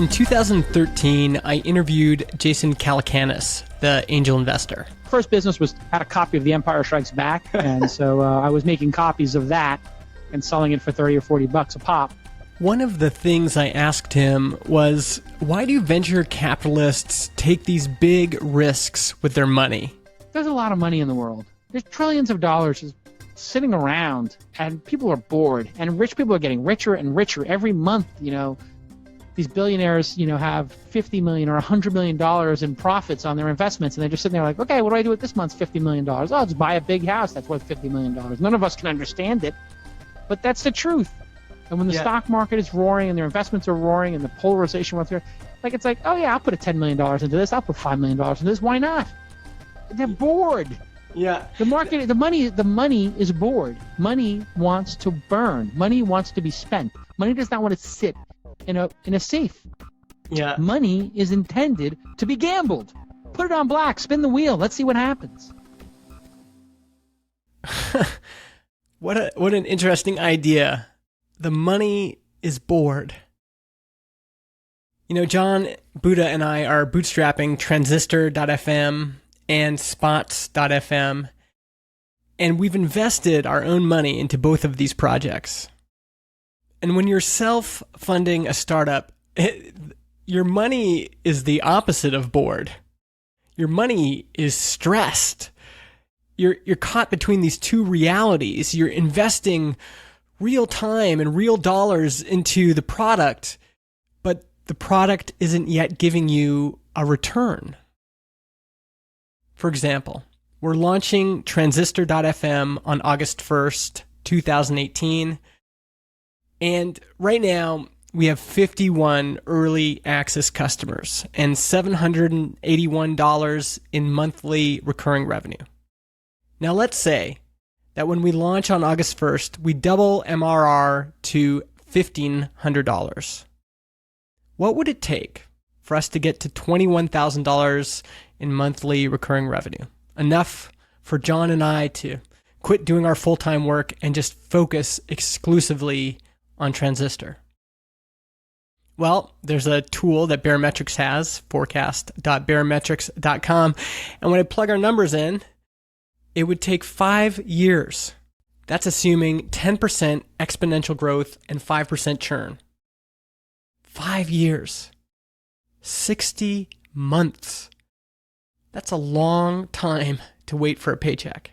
in 2013, I interviewed Jason Calacanis, the angel investor. First business had a copy of The Empire Strikes Back, and so I was making copies of that and selling it for 30 or 40 bucks a pop. One of the things I asked him was, why do venture capitalists take these big risks with their money? There's a lot of money in the world. There's trillions of dollars just sitting around, and people are bored, and rich people are getting richer and richer every month. These billionaires, have $50 million or $100 million in profits on their investments, and they're just sitting there like, okay, what do I do with this month's $50 million? Oh, I'll just buy a big house that's worth $50 million. None of us can understand it, but that's the truth. And when the stock market is roaring and their investments are roaring and the polarization runs through, it's like, oh yeah, I'll put $10 million into this. I'll put $5 million into this. Why not? They're bored. Yeah. The money is bored. Money wants to burn. Money wants to be spent. Money does not want to sit in a safe. Yeah. Money is intended to be gambled. Put it on black, spin the wheel, let's see what happens. What an interesting idea. The money is bored. John, Buddha, and I are bootstrapping transistor.fm and spots.fm, and we've invested our own money into both of these projects. And when you're self-funding a startup, your money is the opposite of bored. Your money is stressed. You're caught between these two realities. You're investing real time and real dollars into the product, but the product isn't yet giving you a return. For example, we're launching transistor.fm on August 1st, 2018. And right now, we have 51 early access customers and $781 in monthly recurring revenue. Now, let's say that when we launch on August 1st, we double MRR to $1,500. What would it take for us to get to $21,000 in monthly recurring revenue? Enough for John and I to quit doing our full-time work and just focus exclusively on Transistor. Well, there's a tool that Barometrics has, forecast.barometrics.com, and when I plug our numbers in, it would take 5 years. That's assuming 10% exponential growth and 5% churn. 5 years. 60 months. That's a long time to wait for a paycheck.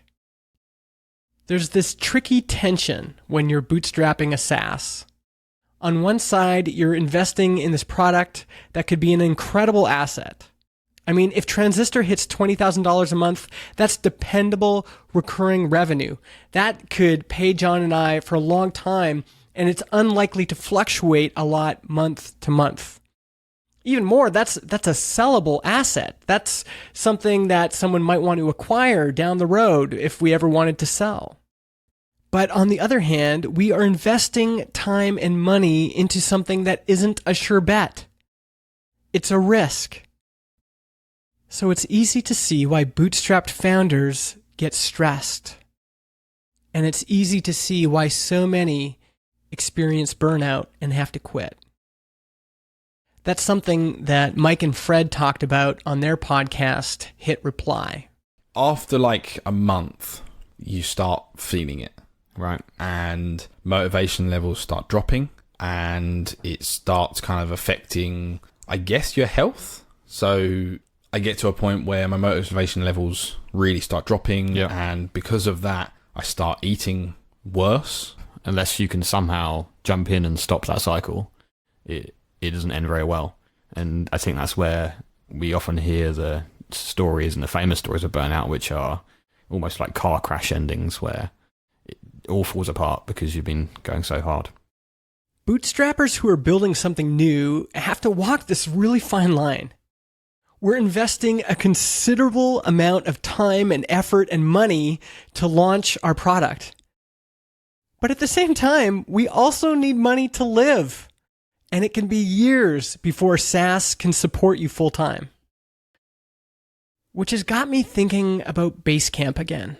There's this tricky tension when you're bootstrapping a SaaS. On one side, you're investing in this product that could be an incredible asset. I mean, if Transistor hits $20,000 a month, that's dependable recurring revenue. That could pay John and I for a long time, and it's unlikely to fluctuate a lot month to month. Even more, that's a sellable asset. That's something that someone might want to acquire down the road if we ever wanted to sell. But on the other hand, we are investing time and money into something that isn't a sure bet. It's a risk. So it's easy to see why bootstrapped founders get stressed. And it's easy to see why so many experience burnout and have to quit. That's something that Mike and Fred talked about on their podcast, Hit Reply. After like a month, you start feeling it, right? And motivation levels start dropping, and it starts kind of affecting, I guess, your health. So I get to a point where my motivation levels really start dropping, and because of that, I start eating worse. Unless you can somehow jump in and stop that cycle, it doesn't end very well. And I think that's where we often hear the stories and the famous stories of burnout, which are almost like car crash endings where it all falls apart because you've been going so hard. Bootstrappers who are building something new have to walk this really fine line. We're investing a considerable amount of time and effort and money to launch our product. But at the same time, we also need money to live. And it can be years before SaaS can support you full time. Which has got me thinking about Basecamp again.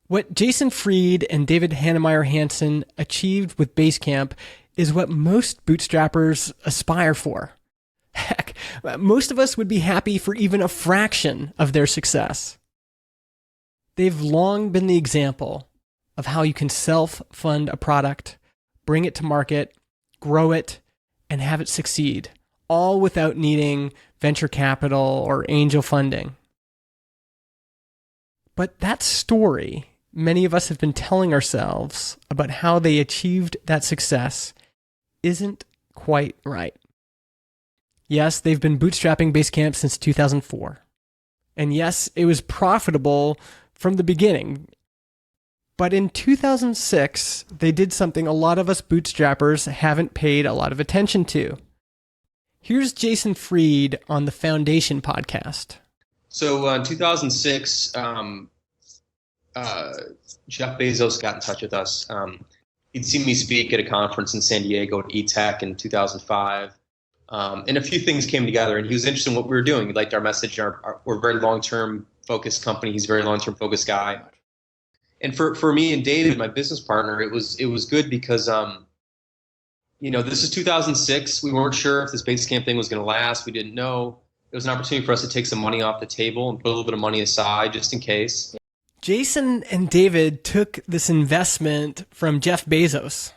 What Jason Fried and David Hannemeyer Hansen achieved with Basecamp is what most bootstrappers aspire for. Heck, most of us would be happy for even a fraction of their success. They've long been the example of how you can self-fund a product, bring it to market, grow it, and have it succeed, all without needing venture capital or angel funding. But that story many of us have been telling ourselves about how they achieved that success isn't quite right. Yes, they've been bootstrapping Basecamp since 2004. And yes, it was profitable from the beginning. But in 2006, they did something a lot of us bootstrappers haven't paid a lot of attention to. Here's Jason Fried on the Foundation podcast. So in 2006, Jeff Bezos got in touch with us. He'd seen me speak at a conference in San Diego at eTech in 2005. And a few things came together, and he was interested in what we were doing. He liked our message. We're a very long-term focused company. He's a very long-term focused guy. And for me and David, my business partner, it was good because, this is 2006. We weren't sure if this Basecamp thing was going to last. We didn't know. It was an opportunity for us to take some money off the table and put a little bit of money aside just in case. Jason and David took this investment from Jeff Bezos.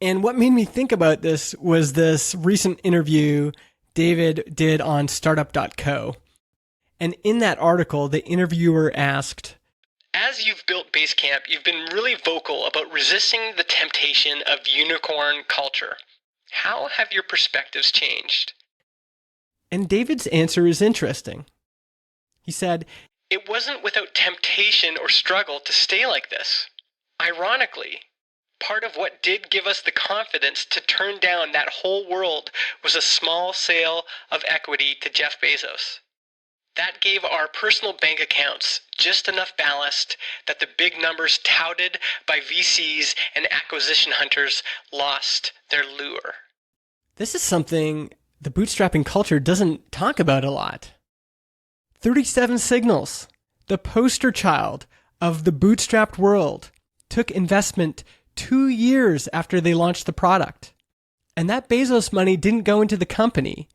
And what made me think about this was this recent interview David did on startup.co. And in that article, the interviewer asked, "As you've built Basecamp, you've been really vocal about resisting the temptation of unicorn culture. How have your perspectives changed?" And David's answer is interesting. He said, "It wasn't without temptation or struggle to stay like this. Ironically, part of what did give us the confidence to turn down that whole world was a small sale of equity to Jeff Bezos. That gave our personal bank accounts just enough ballast that the big numbers touted by VCs and acquisition hunters lost their lure." This is something the bootstrapping culture doesn't talk about a lot. 37 Signals, the poster child of the bootstrapped world, took investment 2 years after they launched the product. And that Bezos money didn't go into the company.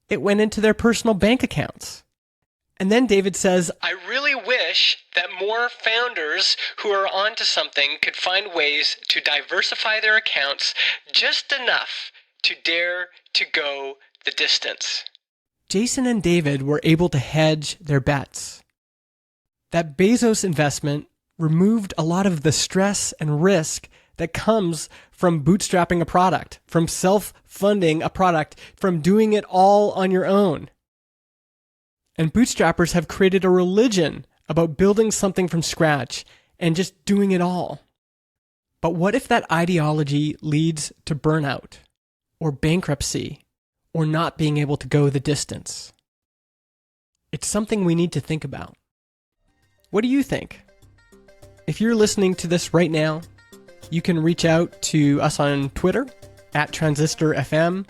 It went into their personal bank accounts. And then David says, "I really wish that more founders who are onto something could find ways to diversify their accounts just enough to dare to go the distance." Jason and David were able to hedge their bets. That Bezos investment removed a lot of the stress and risk that comes from bootstrapping a product, from self-funding a product, from doing it all on your own. And bootstrappers have created a religion about building something from scratch and just doing it all. But what if that ideology leads to burnout or bankruptcy or not being able to go the distance? It's something we need to think about. What do you think? If you're listening to this right now, you can reach out to us on Twitter @TransistorFM,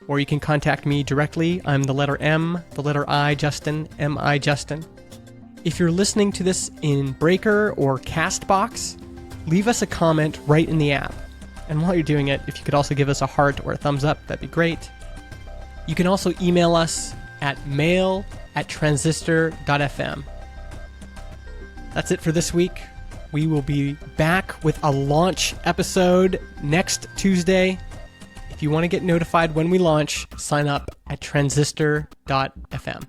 or you can contact me directly. I'm the letter M, the letter I, Justin, M-I, Justin. If you're listening to this in Breaker or Castbox, leave us a comment right in the app. And while you're doing it, if you could also give us a heart or a thumbs up, that'd be great. You can also email us at mail@transistor.fm. That's it for this week. We will be back with a launch episode next Tuesday. If you want to get notified when we launch, sign up at transistor.fm.